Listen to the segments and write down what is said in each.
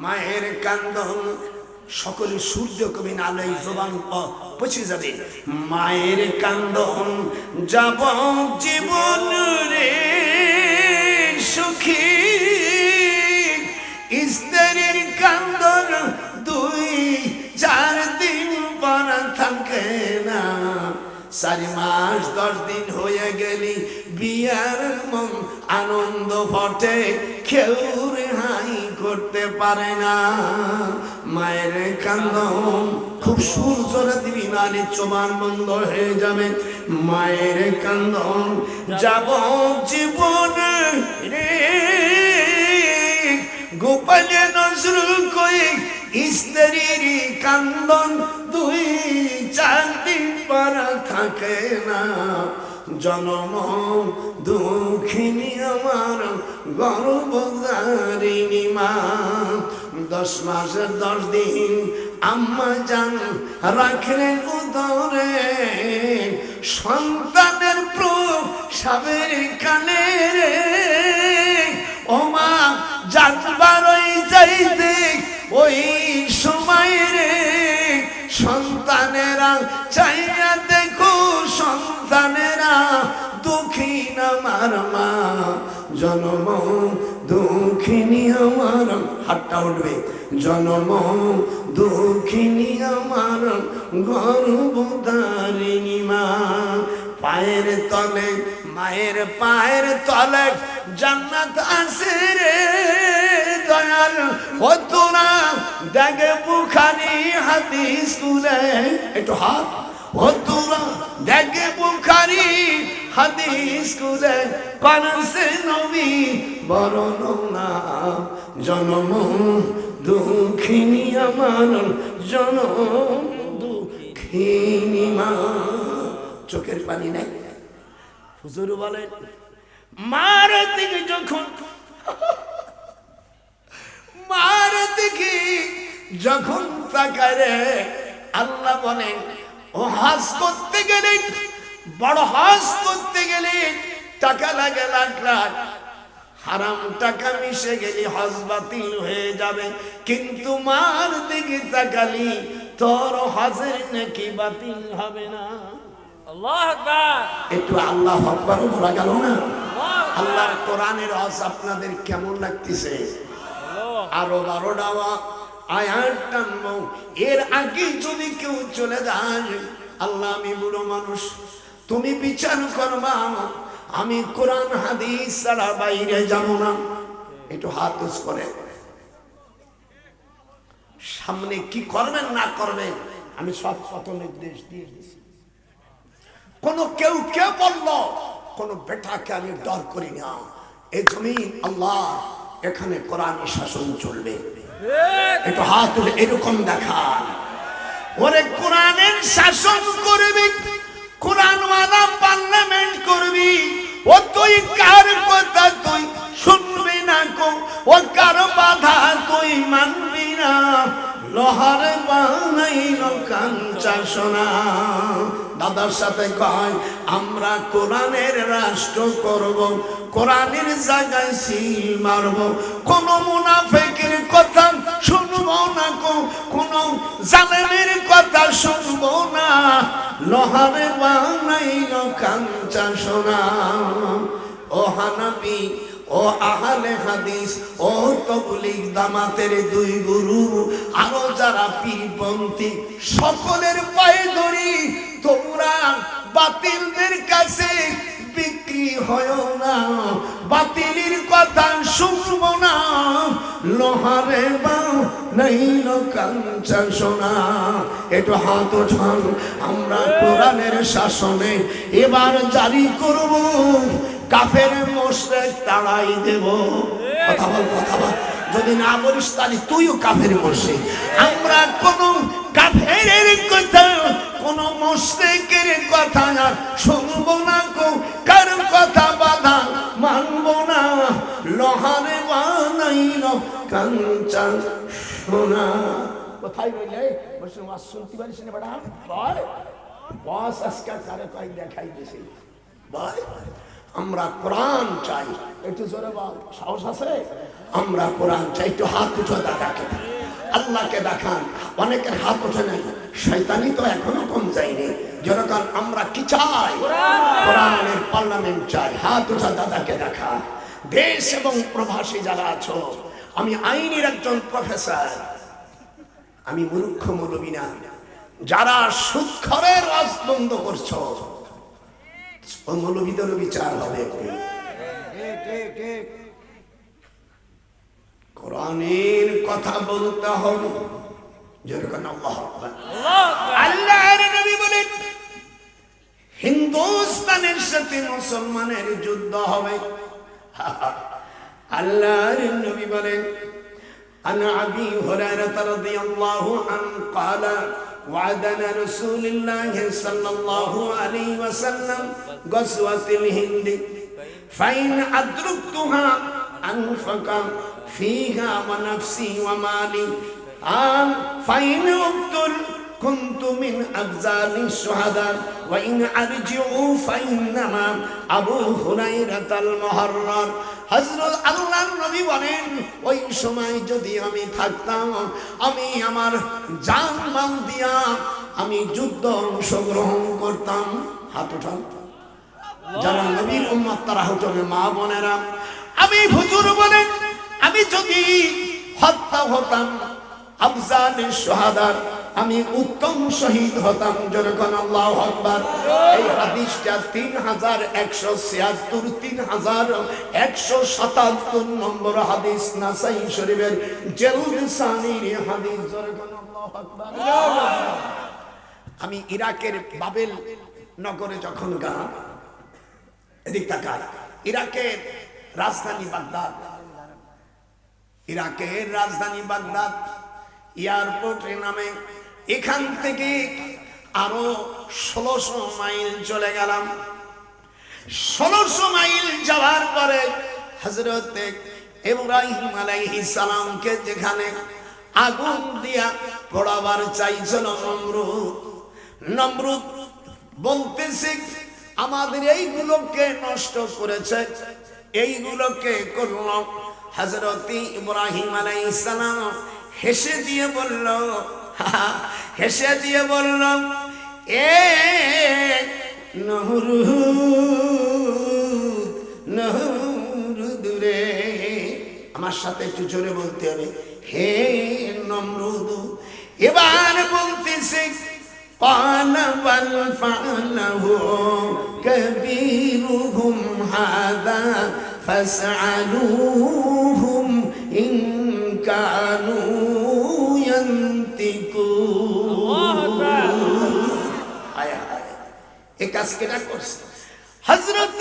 মায়ের কান্দন সকলে সূর্য কবি নালে জবান পচে যাবে। মায়ের কান্দন যাব জীবন রে সুখী, স্ত্রীর কান্দন 2-4 দিন পর থাকে না। 4 মাস 10 দিন হয়ে গেলি বিয়ার মন আনন্দ ফটে, কেউ রেহাই করতে পারে না। মায়ের কান্দন খুব সুর জোরে দিবি নালে জবান বন্ধ হয়ে যাবে। মায়ের কান্দন যাব জীবন রে গোপালে নজরুল কই, স্ত্রীর কান্দন 2-4 দিন পর থাকে না। জনম দুঃখিনী আমার গর্ভধারিণী মা, 10 মাসের 10 দিন আম্মা জান রাখলেন উদরে, সন্তানের প্রসবের কালে রে ও মা যাত্রারই যাইতে ওই সময় রে সন্তানেরা চাইয়া দেখো, সন্তানেরা দুঃখিন আমার মা, জনম দুঃখিনী আমার, হাতটা উঠবে, জনম দুঃখিনী আমার গর্ভধারিণী মা। পায়ের তলে মায়ের পায়ের তলে জান্নাত আছে রে দয়াল, ও তোরা দেখে বুখারী হাদিস কুলে, একটু হাত, ও তোরা দেখে বুখারী হাদিস কুলে পানসে নবী বর্ণনা, জনম দুঃখিনী আমার জনম দুঃখিনী মা। চোখের পানি নাই। হুজুর বলেন মার দিকে যখন, মার দিকে যখন তাকারে আল্লাহ বলেন ও হজ করতে গেলে, বড় হজ করতে গেলে টাকা লাগে লাখ লাখ, হারাম টাকা মিশে গেলে হজ বাতিল হয়ে যাবে, কিন্তু মার দিকে তাকালি তোর হজের নাকি বাতিল হবে না। আল্লাহু আকবার। একটু আল্লাহ আকবার বলা গেল না? আল্লাহর কোরআনের হজ আপনাদের কেমন লাগতেছে? আরো 12টা আয়াত টানবো, এর আগে যদি কেউ চলে যায়, আল্লাহ আমি বুড়ো মানুষ, তুমি বিচার করবা, আমি কোরআন হাদিস ছাড়া বাইরে যাব না। একটু হাত উঁচু করে, সামনে কি করবেন না করবেন আমি সব কত নির্দেশ দিয়ে দিয়েছি। কোন কেউ কে বলল, কোন বেটাকে আমি ডর করি না। এই জমিন আল্লাহ, এখানে কোরআনের শাসন চলবে। একটু হাত তুলে এরকম দেখান, ওরে কোরআনের শাসন করবি, কোরআনওয়ালা পার্লামেন্ট করবি, ও তুই কার কথা তুই শুনবি না, ও কার বাধা তুই মানবি না। লোহার বানাইল কাঞ্চা সোনা, দাদার সাথে কয় আমরা কোরআনের রাষ্ট্র করব, কোরআনের জায়গায় সিল মারব, কোন মুনাফিকের কথা শুনবো না, কোন জালেমের কথা শুনবো না। লোহার বানাইল কাঞ্চা সোনা, ও হানাফি ও আহলে হাদিস ও তাবলীগ জামাতের 2 গুরু, আরো যারা পীরপন্থী, সকলের পায়ে ধরি, তোমরা বাতিলদের কাছে বিক্রি হয় না, বাতিলের কথা শুনবো না। লোহারে বানাইল কাঞ্চা সোনা, একটু হাত ওঠান, আমরা কোরআনের শাসনে এবার জারি করব, কাফের মুশরিক তাড়াই দেব। কথা বল, কথা বল, যদি না বলিস তাহলে তুইও কাফের মুশরিক। আমরা কোন কাফেরের কথা, কোন মুশরিকের কথা না শুনবো না, কার কথা বাধা মানবো না। লোহারে বানাইল কাঞ্চা সোনা। কোথায় বলে বসে ওয়াজ শুনতে পারিস না বেটা? বল বস আজকাল কারে কয় দেখাই দিছি, বল আমরা কোরআন চাই। একটু জোরে বল, সাহস আছে? আমরা কোরআন চাই। একটু হাত উঠো দাদাকে, আল্লাহকে দেখান। অনেকের হাত ওঠে নাই, শয়তানি তো এখনো কম যায়নি। যেরকম আমরা কি চাই? কোরআনের পার্লামেন্ট চাই। হাত উঠা দাদাকে দেখা। দেশ এবং প্রবাসী যারা আছো, আমি আইনের একজন প্রফেসর, আমি মূর্খ মৌলবী না। যারা সুদখোরের রাজ বন্ধ করছো, ও মৌলবীদেরও বিচার হবে। কোরআনের কথা বলতে হবে। যেরকম আল্লাহু আকবার। আল্লাহর নবী বলেন, হিন্দুস্তানের সাথে মুসলমানের যুদ্ধ হবে। আল্লাহর নবী বলেন, عن أبي هريرة رضي الله عنه قال وعدنا رسول الله صلى الله عليه وسلم غزوة الهند فإن أدركتها أنفق فيها ونفسي ومالي فإن أقتل كنت من أبزال الشهداء وإن أرجعوا فإنما أبو هريرة المحرر। হযরত আল্লাহর নবী বলেন, ওই সময় যদি আমি থাকতাম, আমি আমার জান মাল দিয়া আমি যুদ্ধ অংশগ্রহণ করতাম। হাত উঠান যারা নবীর উম্মত, তারা হতেন মা বোনেরা। আমি হুজুর বলেন, আমি যদি হত্যা হতাম, আফজালিশ শুহাদা, আমি উত্তম শহীদ হতাম। যেরকম আল্লাহু আকবার। এই হাদিসটা 3176 3177 নম্বর হাদিস, নাসাই শরীফের জেলদ সানির হাদিস। যেরকম আল্লাহু আকবার। আমি ইরাকের বাবেল নগরে যখন গেলাম, এদিক তাকান, ইরাকের রাজধানী বাগদাদ, ইরাকের রাজধানী বাগদাদ এয়ারপোর্টের নামে। এখান থেকে আরো 1600 মাইল চলে গেলাম। 1600 মাইল যাওয়ার পরে হযরত ইব্রাহিম আলাইহিস সালামকে যেখানে আগুন দিয়া পোড়াবার চাইছিল নমরুদ বলতেছে, আমাদের এইগুলোকে নষ্ট করেছে, এইগুলোকে করল। হযরত ইব্রাহিম আলাইহিস সালাম হেসে দিয়ে বলল, এ নমরুদ রে, আমার সাথে একটু জোরে বলতে হবে, হে নমরুদ। এবার বলতেছে, قال بل فعله كبيرهم هذا فاسألوهم إن كانوا ينطقون। এই কাজ কেনা করছে। হযরত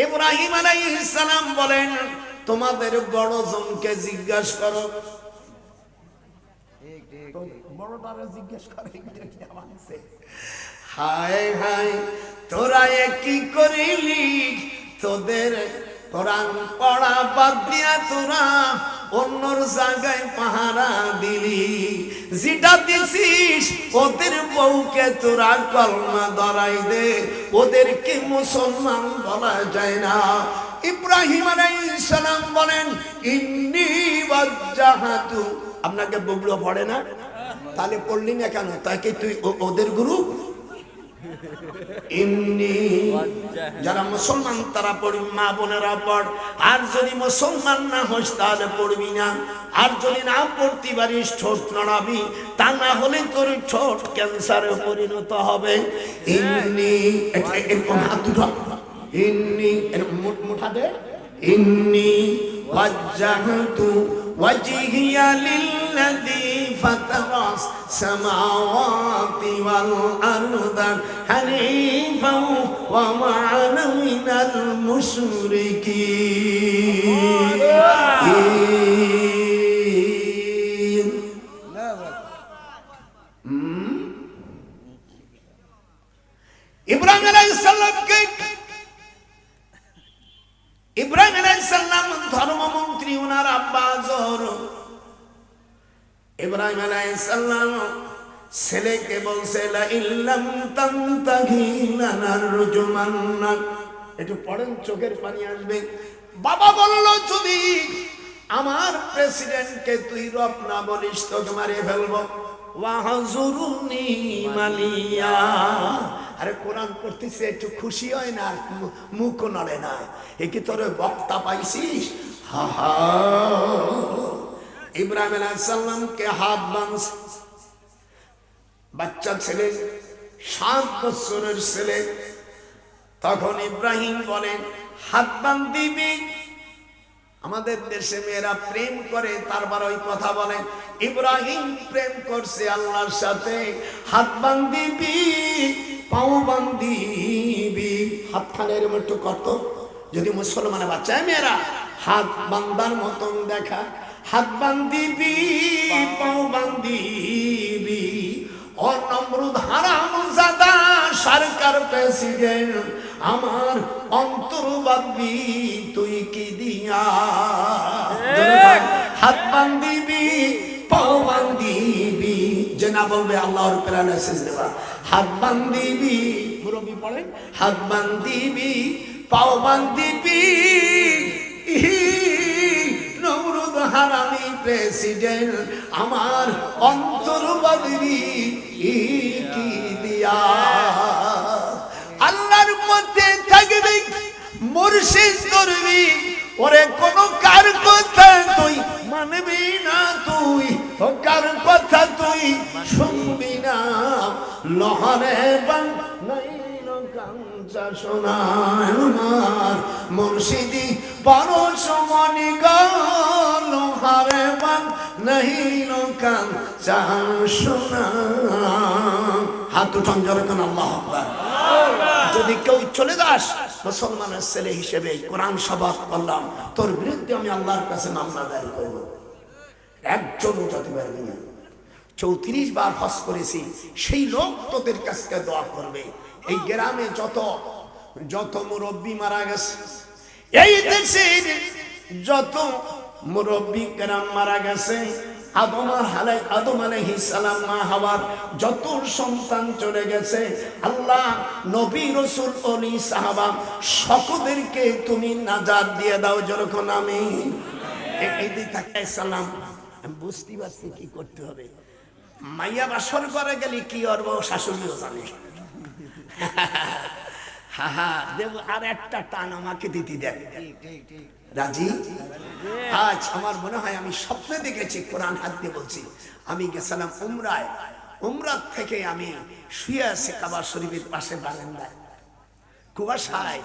ইব্রাহিম আলাইহিস সালাম বলেন, তোমাদের বড় জনকে জিজ্ঞাসা করো। বড়টারে জিজ্ঞেস করে, হায় হায় তোরা কি করিলি? তোদের কোরআন পড়া বাদ দিয়া তোরা অন্যর জায়গায় পাহারা দিলি। যেটা দিছিস ওদের বউকে তোরা কলমা ধরাই দে, ওদেরকে মুসলমান বলা যায় না। ইব্রাহিম আলাইহিস সালাম বলেন, ইন্নী ওয়াজ্জাহাতু। আপনাকে বগলো পড়ে না? তাহলে পড়লি না কেন? তাকে তুই ওদের গ্রুপ। এমনি যারা মুসলমান তারা পড়বি, মা বোনেরা পড়। আর যদি মুসলমান না হোস তাহলে পড়বি না। আর যদি না পড়তে পারিস ঠোঁট নড়াবি, তা না হলে তোর ঠোঁট ক্যান্সারে পরিণত হবে। এমনি এরকম হাত উঠা, এমনি মুঠা দে। ইন্নি ওয়াজ্জাহতু ওয়াজহিয়া লিল্লাযী ফাতারাস সামাওয়াতি ওয়াল আরদা হানিফাও ওয়া মা আনা মিনাল মুশরিকিন। ইব্রাহিম আলাইহিস সালামকে ইব্রাহিম আলাইহিস সালাম ধর্মমন্ত্রী, ওনার আব্বা জোর। ইব্রাহিম আলাইহিস সালাম ছেলেকে বলছে, লা ইল্লাম তানতাহি লানারজুমান্নাক, একটু পড়েন, চোখের পানি আসবে। বাবা বলল, যদি আমার প্রেসিডেন্টকে তুই রব না বলিস তোকে মারিয়ে ফেলবো। ওয়াহজুরুনি মালিয়া। আরে কোরআন পড়তেছে, একটু খুশি হয় না, আর মুখ নড়ে না। এ কি তোর বক্তা পাইছিস? হা হা। ইব্রাহিম আলাইহিস সালামকে হাত বাঁধছে, বাচ্চা ছেলে, 7 বছরের ছেলে। তখন ইব্রাহিম বলেন, হাত বান্ধিবি। আমাদের দেশে মেয়েরা প্রেম করে, তারপর ওই কথা বলে। ইব্রাহিম প্রেম করছে আল্লাহর সাথে। হাত বান্ধিবি, পাও বান্ধিবি। হাতখানে এরকম একটু করত, যদি মুসলমানের বাচ্চা মেয়েরা হাত বান্ধার মতন দেখা। হাত বান্ধিবি, পাও বান্ধিবি। ও নমরুদ হারামজাদা সরকার প্রেসিডেন্ট, আমার অন্তর বাঁধবি তুই কি দিয়া? হাত বান্ধিবি, পাও বান্ধিবি। যে না বলবে আল্লাহর প্রেরণা শেষ দেবা। হাত বান্ধিবি, মুরব্বি পড়ে, হাত বান্ধিবি, পাও বান্ধিবি। নমরুদ হারামি প্রেসিডেন্ট, আমার অন্তর বাঁধবি কি দিয়া? আল্লাহর মধ্যে থাকবি, মুর্শিদ করবি। ওরে কোন কার কথা তুই মানবি না, তুই ও কার কথা তুই শুনবি না। লোহারে বানাইল কাঞ্চা সোনা, আমার মুর্শিদি পরশমণি গো। লোহারে বানাইল কাঞ্চা সোনা। হাত উঠান জোরে কোন আল্লাহু আকবার। যদি কেউ চলে যাস মুসলমানের ছেলে হিসেবে, কোরআন শপথ করলাম, তোর বিরুদ্ধে আমি আল্লাহর কাছে মামলা দায়ের করব। একজন উঠাতে পারবি না। 34 বার হজ করেছি, সেই লোক তোদের কাছে দোয়া করবে। এই গ্রামে যত মুরব্বী মারা গেছে, এই দেশের যত মুরব্বী গ্রাম মারা গেছে, আদম আলাইহিস সালাম মা হাওয়ার যত সন্তান চলে গেছে, আল্লাহ নবী রাসূল ওলি সাহাবা সকলদেরকে তুমি নাজাত দিয়ে দাও। যখন আমি এই দিকে সালাম, আমি বুঝতে পারছি কি করতে হবে। মাইয়া বাসর করে গেলে কি করবো, শাশুড়িও জানে। হা হা দেব, আর একটা টান আমাকে দিতে দেখ। রাজি? আজ আমার মনে হয় আমি স্বপ্নে দেখেছি, কোরআন হাত দিয়ে বলছি। আমি গেছিলাম উমরায়, উমরা থেকে আমি শুয়ে আছি কাবা শরীফের পাশে বারান্দায়, কুয়াশায়।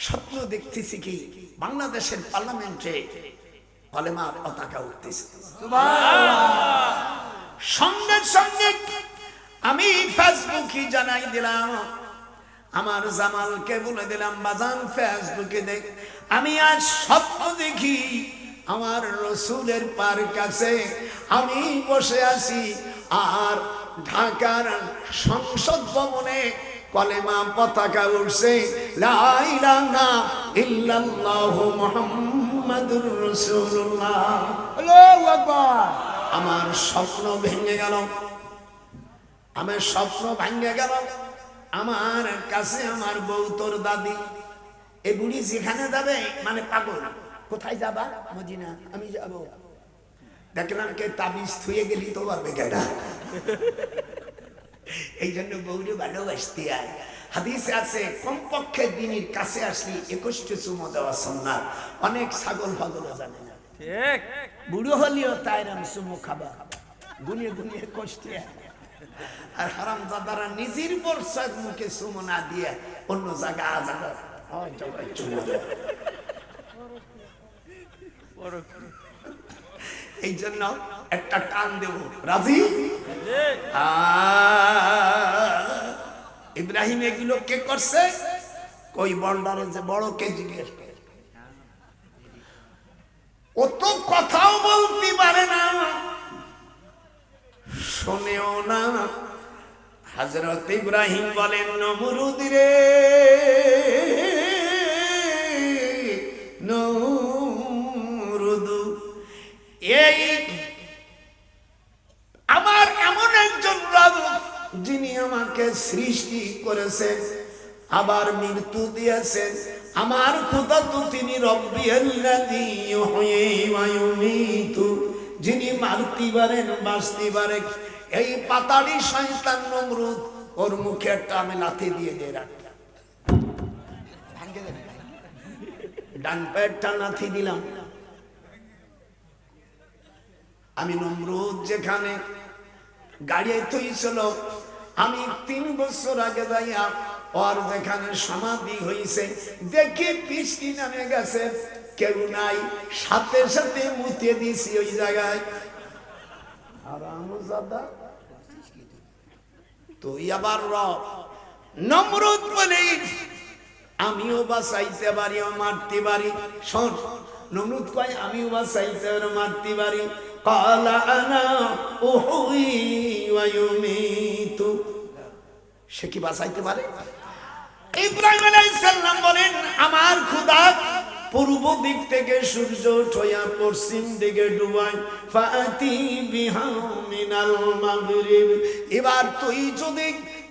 স্বপ্ন দেখতেছি কি বাংলাদেশের পার্লামেন্টে কলেমা পতাকা উঠতেছে। সঙ্গে সঙ্গে আমি ফেসবুকে জানাই দিলাম, আমার জামালকে বলে দিলাম, বাজান ফেসবুকে দেখ, আমি আজ স্বপ্ন দেখি আমার রসুলের পার কাছে আমি বসে আছি, আর ঢাকার সংসদ ভবনে কলেমা পতাকা উঠছে, লা ইলাহা ইল্লাল্লাহু মুহাম্মাদুর রাসূলুল্লাহ। আল্লাহু আকবার। আমার স্বপ্ন ভেঙে গেল, আমার স্বপ্ন ভেঙে গেল। আমার কাছে আমার বউ, তোর দাদি, এ বুড়ি যেখানে যাবে মানে পাগল। কোথায় যাবা? মদিনা। আমি যাব। দেখলাম কে তাবিজ থুয়ে গেলি তো পারবে কেনা। এই জন্য বউরে ভালোবাসতে আয়। হাদিসে আছে কমপক্ষে দিনের কাছে আসলি 21টি চুমো দেওয়া সুন্নাত। অনেক ছাগল ফাগল জানে না, ঠিক। বুড়ো হলেও তাই রাম চুমো খাবা, গুনিয়ে গুনিয়ে কষ্টে। আর হারামজাদারা নিজের বর্ষার মুখে চুমো না দিয়ে অন্য জায়গা আজাগা চুমো দেয়। এই জন্য একটা টান দেব। রাজি? ইব্রাহিম এগুলো কে করছে? কই বন্ডারে যে বড় কে জিজ্ঞেস করে। ও তো কথাও বলতে পারে না, শোনেও না। হযরত ইব্রাহিম বলেন, নমরুদ রে নমরুদ, এই আমার এমন একজন রব যিনি আমাকে সৃষ্টি করেছেন, আবার মৃত্যু দিয়েছেন। আমার খোদা তো তিনি রব্বিয়াল্লাযী ইউহয়ী ওয়া ইউমীতু, যিনি মারতে পারেন বাঁচতে পারেন। এই পাতাড়ি শয়তান নমরুদ ওর মুখে একটা আমি লাথি দিয়ে দিয়ে রাখলাম, ডান পায়েরটা লাথি দিলাম। আমি নমরুদ যেখানে গাড়ি থইছিল, আমি 3 বছর আগে যাইয়া ওর যেখানে সমাধি হইছে দেখি বৃষ্টি নামে গেছে, কেউ নাই, সাথে সাথে মুতে দিছি ওই জায়গায়। তুই আবার রব নমরুদ বলি আমিও বাঁচাইতে পারি, মারতে পারি। শোন, নমরুদ কয় আমিও বাঁচাইতে পারি, মারতে পারি। কালা আনা উহুই ওয়া ইউমীতু, সে কি বাঁচাইতে পারে? ইব্রাহিম আলাইহিস সালাম বলেন আমার খোদা পূর্ব দিক থেকে সূর্য উঠয়া পশ্চিম দিকে ডুবায়, ফাতি বিহা মিনাল মাগরিব। এবার তুই যদি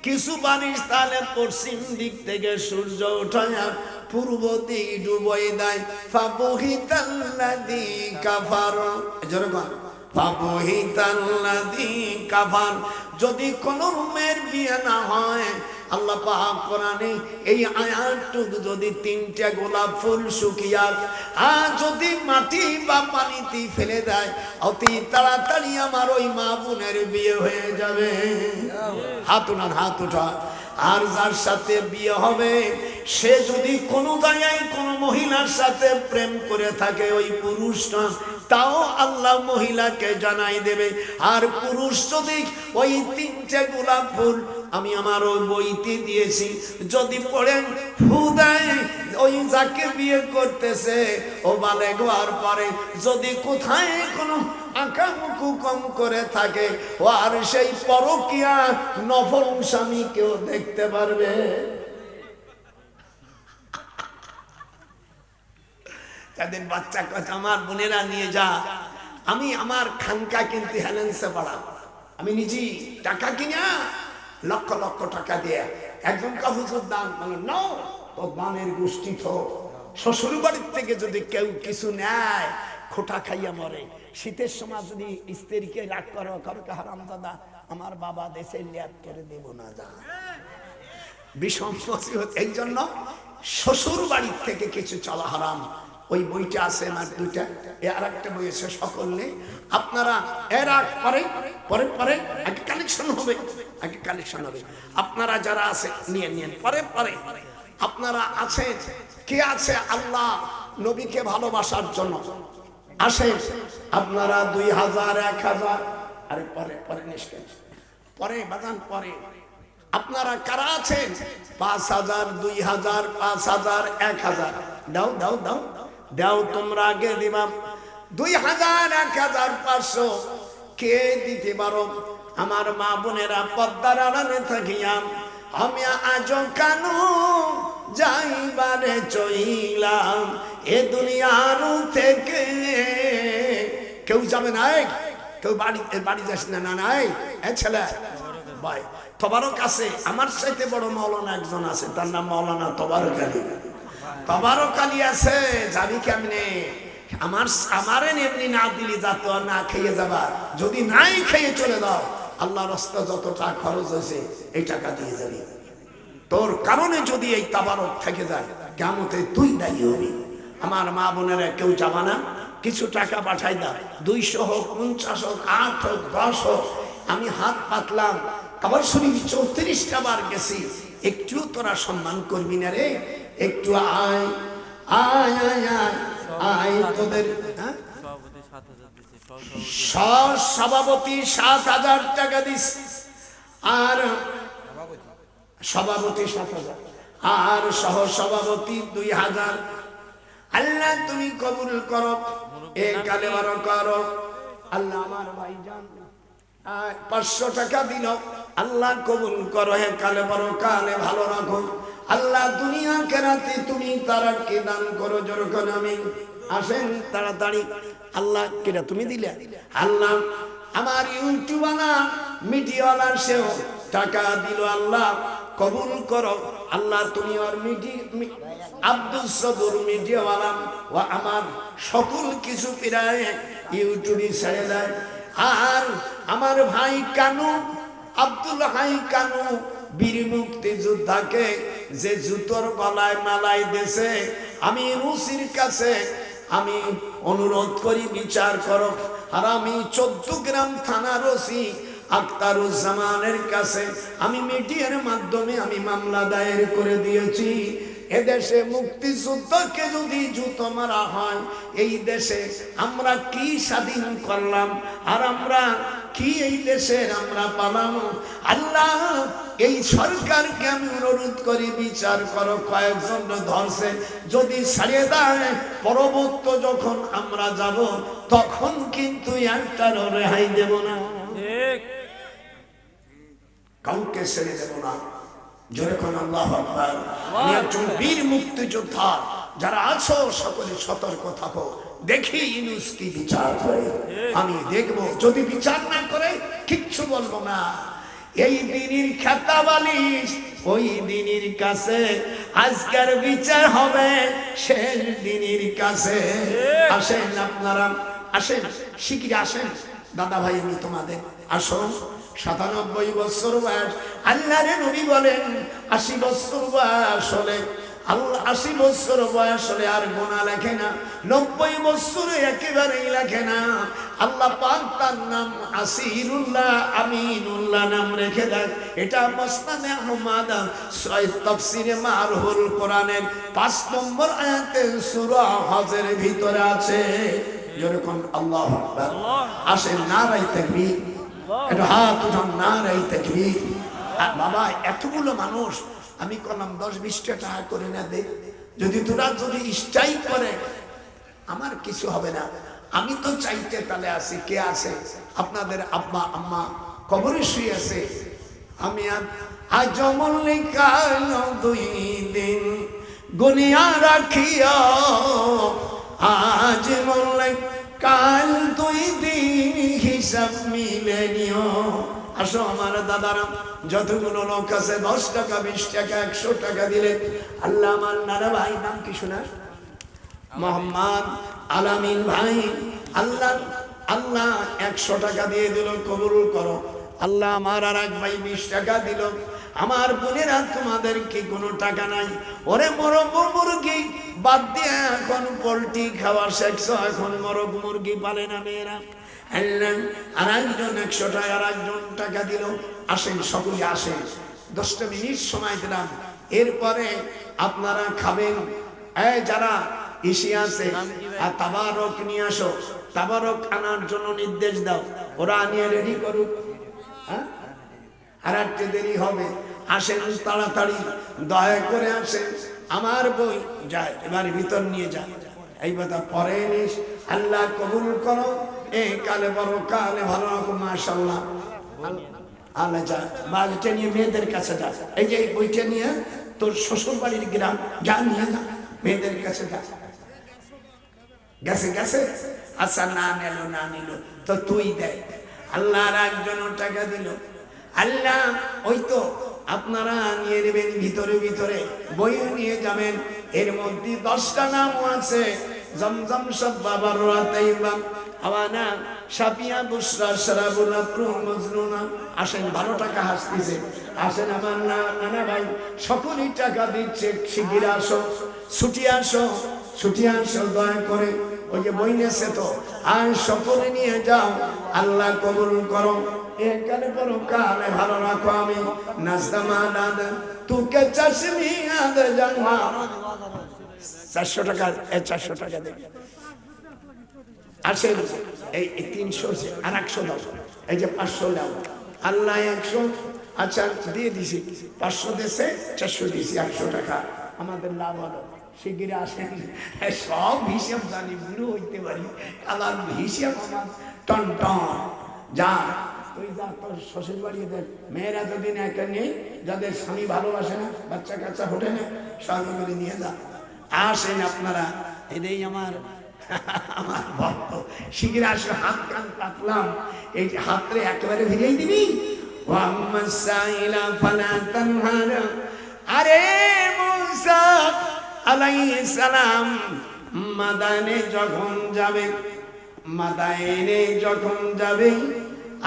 কিছু পারিস তাহলে পশ্চিম দিক থেকে সূর্য উঠয়া পূর্ব দিক ডুবাই দেয়। ফাবহিতাল্লাযী কাফার, জোরে বল, ফাবহিতাল্লাযী কাফার। যদি কোন মেয়ের বিয়ে না হয়, আল্লাহ পাক কোরআনে এই আয়াতটুকু যদি 3টা গোলাপ ফুল শুকিয়ে আর যদি মাটি বা পানিতে ফেলে দেয়, অতি তাড়াতাড়ি আমার ওই মা বোনের বিয়ে হয়ে যাবে। হাত উঠান, হাত উঠা। আর যার সাথে বিয়ে হবে সে যদি কোনো জায়গায় কোনো মহিলার সাথে প্রেম করে থাকে, ওই পুরুষটা তাও আল্লাহ মহিলাকে জানাই দেবে। আর পুরুষ যদি ওই 3টে গোলাপ ফুল আমি আমার ওই বইতে দিয়েছি যদি পড়েন হুদায়, ওই যাকে বিয়ে করতেছে ও বালেগ হওয়ার পরে যদি কোথায় কোনো আঁকামুকু কম করে থাকে, ও আর সেই পরকীয়া নফল স্বামী কেউ দেখতে পারবে। তাদের বাচ্চা কথা আমার বোনেরা নিয়ে যা, আমি আমার খানকা কিনতে হেলেন্সে পাড়া, আমি নিজেই টাকা কিনা লক্ষ লক্ষ টাকা দিয়ে একজন হুজুর দান বলে নাও, তো দানের গোষ্ঠী তো শ্বশুর বাড়ির থেকে যদি কেউ কিছু নেয় খোটা খাইয়া মরে। শীতের সময় যদি স্ত্রীকে রাগ করো, কারোকে হারাম দাদা আমার বাবা দেশে ল্যাপ করে দেব না, যা বিষম হচ্ছে। এই জন্য শ্বশুর বাড়ির থেকে কিছু চলা হারাম। ওই বইটা আছে আমার 2টা, আর একটা বই আছে সকল নেই। আপনারা এর পরে পরে পরে আগে কালেকশন হবে, আগে কালেকশন হবে। আপনারা যারা আছে নিয়ে নিন, পরে পরে আপনারা আছে কে আছে আল্লাহ নবীকে ভালোবাসার জন্য আসেন আপনারা 2000 1000 আরে পরে পরে নিশ্চয় পরে বাজান পরে। আপনারা কারা আছেন 5000 2000 5000 1000 দাও দাও দাও দাও, তোমরা আগে দিবা 2000 1500 কে দিতে পারো? আমার মা বোনেরা পদ্মার আড়ালে থাকিয়া আমি আজ কেন যাইবারে চইলাম এ দুনিয়ার থেকে। কেউ যাবে না, কেউ বাড়ি যাস না, না নাই এ ছেলে ভাই তবারক আছে। আমার সাথে বড় মাওলানা একজন আছে, তার নাম মাওলানা তবারক আলী। তবারক আলী আছে, যাবি কেমনে? আমারে এমনি না দিলি যাত না খেয়ে যাবা, যদি নাই খেয়ে চলে দাও আল্লাহ রাস্তা যত টাকা খরচ হয়েছে এই টাকা দিয়ে যাবি। তোর কারণে যদি এই তাবারক থেকে যায় কিয়ামতে তুই দায়ী হবি। আমার মা বোনেরা কেউ যাবা না, কিছু টাকা পাঠাই দাও, 200 হোক 50 হোক 8 হোক 10 হোক। আমি হাত পাতলাম, আবার শুনি 34টা বার গেছি, একটু তোরা সম্মান করবি না রে? একটু আয় আয় আয় আয় আয়। তোদের সভাপতি 7000 টাকা দিস, আর সভাপতি 7000 আর সহ সভাপতি 2000। আল্লাহ তুমি কবুল করো, এ কালে বারো করো আল্লাহ। আমার ভাইজান 500 টাকা দিল, আল্লাহ কবুল করো, হে কালে বারো কালে ভালো রাখো আল্লাহ। দুনিয়া কেরাতে তুমি তারাকে দান করো, যেরকম আমি আসেন তাড়াতাড়ি। আল্লাহ কেরা তুমি দিলে আল্লাহ। আমার ইউটিউবালা মিডিয়াওয়ালা সেও টাকা দিল আল্লাহ, কবুল করো আল্লাহ। তুমি আর আব্দুল সবুর মিডিয়াওয়ালা ও আমার সকল কিছু প্রায় ইউটিউবে ছেড়ে দেয়। আর আমার ভাই কানু, আব্দুল হাই কানু বীর মুক্তিযোদ্ধাকে যে জুতোর গলায় মালাই দেশে, আমি রুসির কাছে আমি অনুরোধ করি বিচার করো। আর আমি 14 গ্রাম থানার ওসি আখতারুজ্জামানের কাছে আমি মিডিয়ার মাধ্যমে আমি মামলা দায়ের করে দিয়েছি। এদেশে মুক্তিযুদ্ধকে যদি জুতো মারা হয়, এই দেশে আমরা কি স্বাধীন করলাম, আর আমরা কি এই দেশের আমরা পালাম? আল্লাহ, এই সরকারকে আমি অনুরোধ করি বিচার করো। কয়েকজন ধরছে, যদি ছাড়িয়ে দেয় পরবর্তী যখন আমরা যাব তখন কিন্তু একটারও রেহাই দেব না, কাউকে ছেড়ে দেব না। যেরকম আল্লাহু আকবার। আমি একজন বীর মুক্তিযোদ্ধা, যারা আছো সকলে সতর্ক থাকো। দেখি ইউনূস কি বিচার করে, আমি দেখব। যদি বিচার না করে কিচ্ছু বলবো না। এই দিনের খেতাবালিশ ওই দিনের কাছে, আজকের বিচার হবে শেষ দিনের কাছে। আসেন আপনারা, আসেন শিগগির আসেন দাদা ভাই, আমি তোমাদের আসো। 97 বছর বয়স, আল্লাহর নবী বলেন 80 বছর বয়স হলে আল্লাহ 80 বছর বয়স হলে আর গুনাহ লেখে না, 90 বছরে একেবারেই লেখে না। আল্লাহ পাক তার নাম আসিরুল্লাহ আমিনুল্লাহ নাম রেখে দেন। এটা মুসনাদে আহমদ তাফসীরে মারহুল কোরআনের 5 নম্বর আয়াতে সূরা হজের ভিতরে আছে। যেরকম আল্লাহু আকবার। আসেন নারায়ে তাকবীর, এটা হাত উঠান, নারায়ে তাকবীর। বাবা এতগুলো মানুষ আমি করলাম 10-20 টাকা করে না দে, যদি তোরা যদি স্ট্রাইক করে আমার কিছু হবে না। আমি তো চাইতে তালে আছি। কে আছে? আপনাদের আব্বা আম্মা কবরে শুয়ে আছে। আমি আজ মল্লিকাল 2 দিন গুনিয়া রাখিয়া, আজ মল্লিকাল 2 দিন হিসাব মিলে নিও। আসো আমার দাদারা, যতগুলো লোক আছে 10 টাকা 20 টাকা 100 টাকা দিলে আল্লাহ আমার নানা ভাই নাম কি শোনা, মোহাম্মদ আলামিন ভাই, আল্লাহ আল্লাহ 100 টাকা দিয়ে দিল, কবুল করো। আল্লাহ আমার আর এক ভাই 20 টাকা দিল। আমার বোনেরা তোমাদের কি কোনো টাকা নাই? ওরে মোরগ মুরগি বাদ দিয়ে এখন পোল্ট্রি খাওয়া শিখছো, এখন মোরগ মুরগি পালে না মেয়েরা। আর একজন 100 টাকা, আর একজন টাকা দিল। আসেন সকলে আসেন, 10টা মিনিট সময় দিলাম, এরপরে আপনারা খাবেন। এই যারা ইসি আছে আর তাবারক নিয়ে আসো, তাবারক আনার জন্য নির্দেশ দাও, ওরা নিয়ে রেডি করুক। হ্যাঁ, আর একটু দেরি হবে। আসেন তাড়াতাড়ি, দয়া করে আসেন। আমার বই যায় এবার ভিতর নিয়ে যা, এই কথা পরে নিস। আল্লাহ কবুল করো। এই কালে বড় কালে ভালো রকম মাশাআল্লাহ। আল্লাহ যা বাড়িটা নিয়ে মেয়েদের কাছে যা, এই যে বইটা নিয়ে তোর শ্বশুর বাড়ির গ্রাম যা, নিয়ে যা মেয়েদের কাছে যা। গেছে গেছে, আচ্ছা না নিল না নিল তো তুই দেয়। আল্লাহর একজন টাকা দিল। আল্লাহ ওই তো আপনারা নিয়ে নেবেন, ভিতরে ভিতরে বইও নিয়ে যাবেন। এর মধ্যে 10টা নাম আছে, জমজম সব বাবার রাতাইবাম আওয়ানা সাফিয়া বুশরা শরাবুল আফরুম মজনুনা। আসেন, 12 টাকা হাসতেছে। আসেন আমার নানা ভাই সকলেই টাকা দিচ্ছে। শিগগির আসো, ছুটি আসো, ছুটি আসো দয়া করে। ওই যে বই নেছে তো, আর সকলে নিয়ে যাও। আল্লাহ কবুল করো। একালে পরো কালে ভালো রাখো। আমি নাজদামা দাদা তুকে চাষমি আদ জানমা। 400 টাকা, 400 টাকা দেবে। আসেন, এই 300 আর 100 দাও। এই যে 500 দাও। আল্লাহ 100, আচ্ছা দিয়ে দিছি। 500 দেশে 400 দিছি, 100 টাকা আমাদের লাভ হলো। শিগগির আসেন, সব হিসাব জানি, বুড়ো হইতে পারি, আবার হিসাব আমার টন টন। যা তুই যা, তোর শ্বশুর বাড়ি দেখ। মেয়েরা যদি একা নেই, যাদের স্বামী ভালোবাসে না, বাচ্চা কাচ্চা হোটে না, স্বামী করে নিয়ে যা। আসেন আপনারা, এটাই আমার আমার ভক্ত। শিগগির আসো, হাত কান পাতলাম, এই হাতরে একেবারে ভিড়েই দিবি। وأما السائل فلا تنهر আরে মুসা আলাইহিস সালাম মাদানে যখন যাবে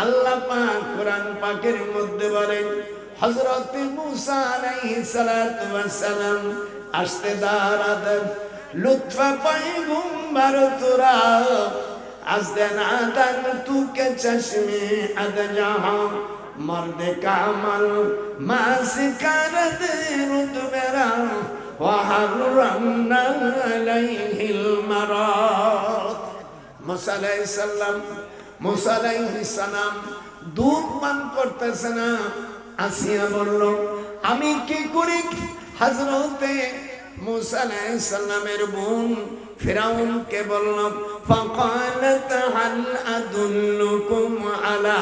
আল্লাহ পাক কোরআন পাকের মধ্যে বলেন হযরত মুসা আলাইহিস সালাতু ওয়াস সালাম আসতে দাঁড়াতেন লুৎফা পয়গম্বর তোরা আসতে নাদান তুকে চশমে আদ জাহান মর্দ কামাল মাসকারদ রুতবেরা وحرمنا عليه المرض মুসা আলাইহিস সালাম দুধ পান করতেছে না। আসিয়া বলল আমি কি করি? হযরতে মুসা আলাইহিস সালামের বোন ফিরাউনকে বলল ফাকালাত হাল আদুল্লুকুম আলা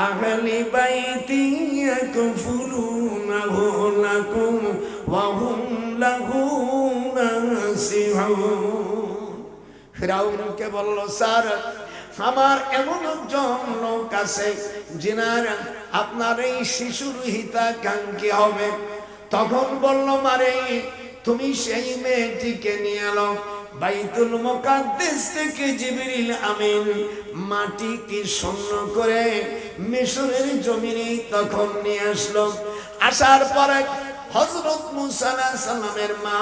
আহলি বাইতি ইয়াকফুলুনাহু লাকুম ওয়া হুম লাহু নাসিহুন। ফিরাউনকে বলল স্যার আমার এমন একজন লোক আছে যিনার আপনার এই শিশুর হিতাকাঙ্ক্ষী হবে। তখন বলল মারে তুমি সেই মেয়েটিকে নিয়ে এলো বাইতুল মুকাদ্দাস থেকে জিবরিল আমিন মাটিকে শূন্য করে মিশরের জমিনে তখন নিয়ে আসলো। আসার পরে হযরত মুসা আলাইহিস সালামের মা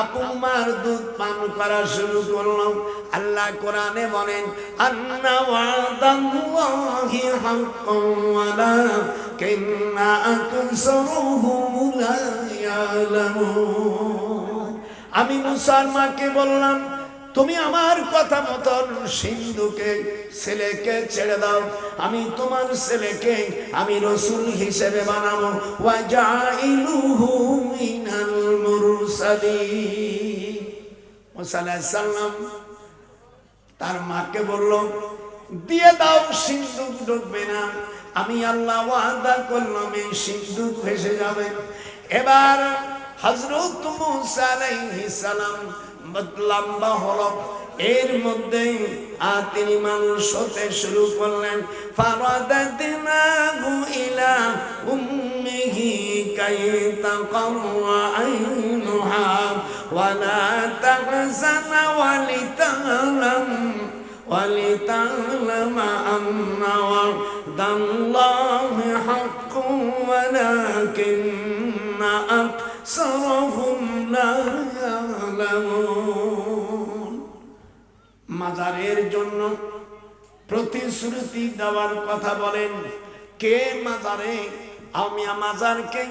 আপন মার দুধ পান করা শুরু করলো। আল্লাহ কোরআনে বলেন আন্না ওয়াদাল্লাহি হাক্কান ওয়ালাকিন্না আকসারুহুম লা ইয়ালামুন। আমি মুসার মাকে বললাম তুমি আমার কথা মতন সিন্ধুকে ছেলেকে ছেড়ে দাও, আমি তোমার ছেলেকে আমি রাসূল হিসেবে বানাবো। ওয়া জাইলুহু মিনাল মুরসালিন। মুসা আলাইহিস সালাম তার মাকে বলল দিয়ে দাও, সিন্ধুক ডুববে না, আমি আল্লাহ ওয়াদা করলাম এই সিন্ধুক ভেসে যাবে। এবার হযরত মুসা আলাইহিস সালাম লম্বা হলো, এর মধ্যে তিনি মানুষ হতে শুরু করলেন। ফারাদাদনাহু ইলা উম্মিহি কাই তাকাররা আইনুহা ওয়া লা তাহজানা ওয়ালিতা'লামা আন্না ওয়াদাল্লাহি হাক্কুন ওয়ালাকিন্না আকসারহুম লা ইয়ালামুন। মাজারের জন্য প্রতিশ্রুতি দেওয়ার কথা বলেন কে? মাজারে আমিয়া মাজারকে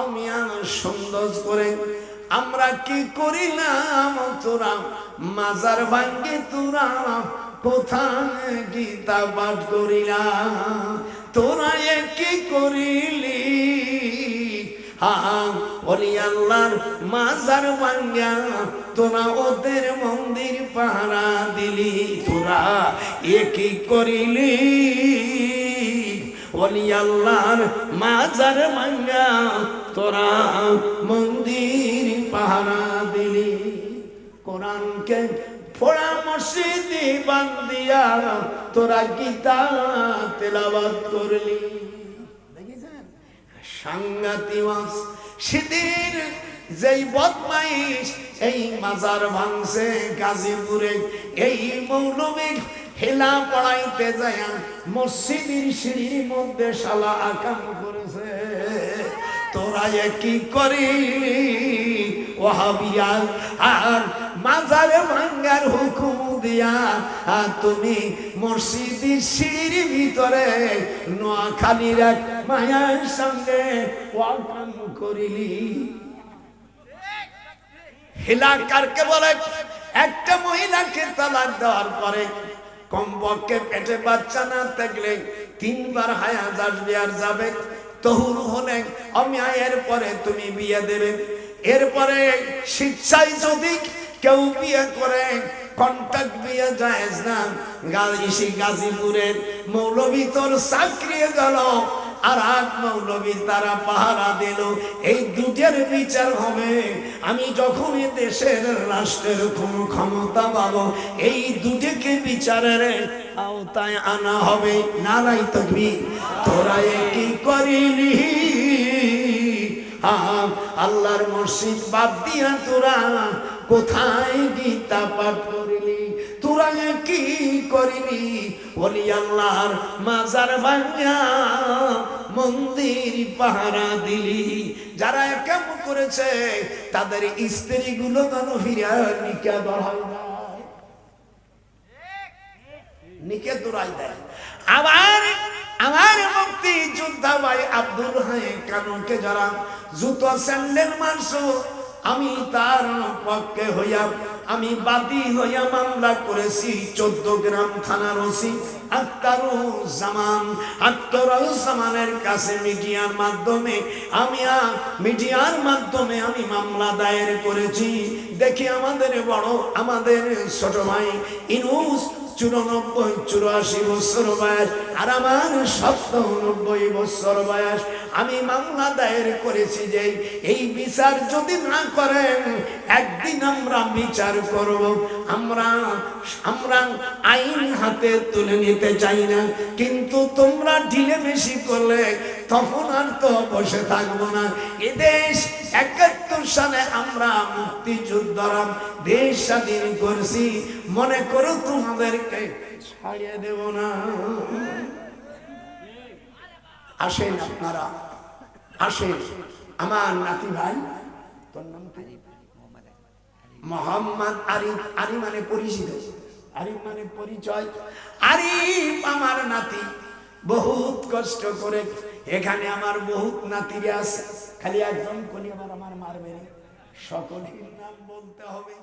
আমিয়া সৌন্দর্য করে আমরা কি করিলাম? তোরা মাজার ভাঙ্গে তোরা কোথায় গীতা পাঠ করিলাম? তোরা কি করিলি? ওলি আল্লাহর মাজার ভাঙ্গা তোরা ওদের মন্দির পাহারা দিলি। তোরা কি করিলি? ওলি আল্লাহর মাজার ভাঙ্গা তোরা মন্দির পাহারা দিলি। কোরআনকে পড়া মসজিদে বান্দিয়া তোরা গীতা তেলাওয়াত করলি। সাংঘাতিক সেদিন যেই বদমাইশ এই মাজার ভাঙছে গাজীপুরে, এই মৌলবী হেলা পড়াইতে যায় মসজিদের সিঁড়ির মধ্যে শালা আকাম করেছে। তোরা কি করিলি? ওয়াহাবিয়া আর মাজারে ভাঙ্গার হুকুম দিয়া তুমি মসজিদের সিঁড়ির ভিতরে নোয়াখালীর এক মায়ের সঙ্গে ওয়াকাম করিলি। হেলা কারকে বলে? একটা মহিলাকে তালাক দেওয়ার পরে কমপক্ষে পেটে বাচ্চা না থাকলে 3 বার হায়াত আসবে আর যাবে। তহুর হলে অমিয়ায়ের পরে তুমি বিয়ে দেবে। এরপরে শিক্ষায় যদি কেউ বিয়ে করে কন্ট্রাক্ট বিয়ে জায়েজ না। গাজীপুরের মৌলবী তোর চাকরি গেল আর আট মৌলবী তারা পাহারা দিল। এই দুটের বিচার হবে। আমি যখন দেশের রাষ্ট্রের ক্ষমতা পাবো এই দুটিকে বিচারের আওতায় আনা হবে। নারাই তাকবীর। তোরা কি করিলি আল্লাহর মসজিদ বাদ দিয়া তোরা কোথায় গীতা পাঠ করিলি তোরা কি করিলি বলি আল্লাহর মাজার ভাঙিয়া মন্দির পাহারা দিলি যারা কেমন করেছে তাদের স্ত্রী গুলো কেন ফিরা নিকা ধরাই দেয় নিকে দৌড়াই দেয় আমার মুক্তি যোদ্ধা ভাই আব্দুল হাই কানুকে যারা জুতো স্যান্ডেল মারছো আমি তার পক্ষে হইয়া আমি বাদী হইয়া মামলা করেছি 14 গ্রাম থানার ওসি আখতারুজ্জামানের কাছে মিডিয়ার মাধ্যমে আমি মামলা দায়ের করেছি দেখি আমাদের ছোট ভাই ইনুস 84 বছর বয়স আর আমার 97 বছর বয়স আমি মামলা দায়ের করেছি যে এই বিচার যদি না করেন একদিন আমরা বিচার করব আমরা আইন হাতে তুলে নিতে চাই না কিন্তু তোমরা ঢিলে বেশি করলে তখন আর তো বসে থাকবো না এ দেশ 71 সালে আমরা মুক্তিযোদ্ধারা দেশ স্বাধীন করছি মনে করো তোমাদেরকে ছাড়িয়ে দেব না আসেন আপনারা আসেন আমার নাতি ভাই তোর নাম কি মোহাম্মদ আরিফ আরিফ মানে পরিচিত আরিফ মানে পরিচয় আরিফ আমার নাতি বহুত কষ্ট করে এখানে আমার বহুত নাতিরা আছে খালি একজন কোনি আমার মারবে সকলের নাম বলতে হবে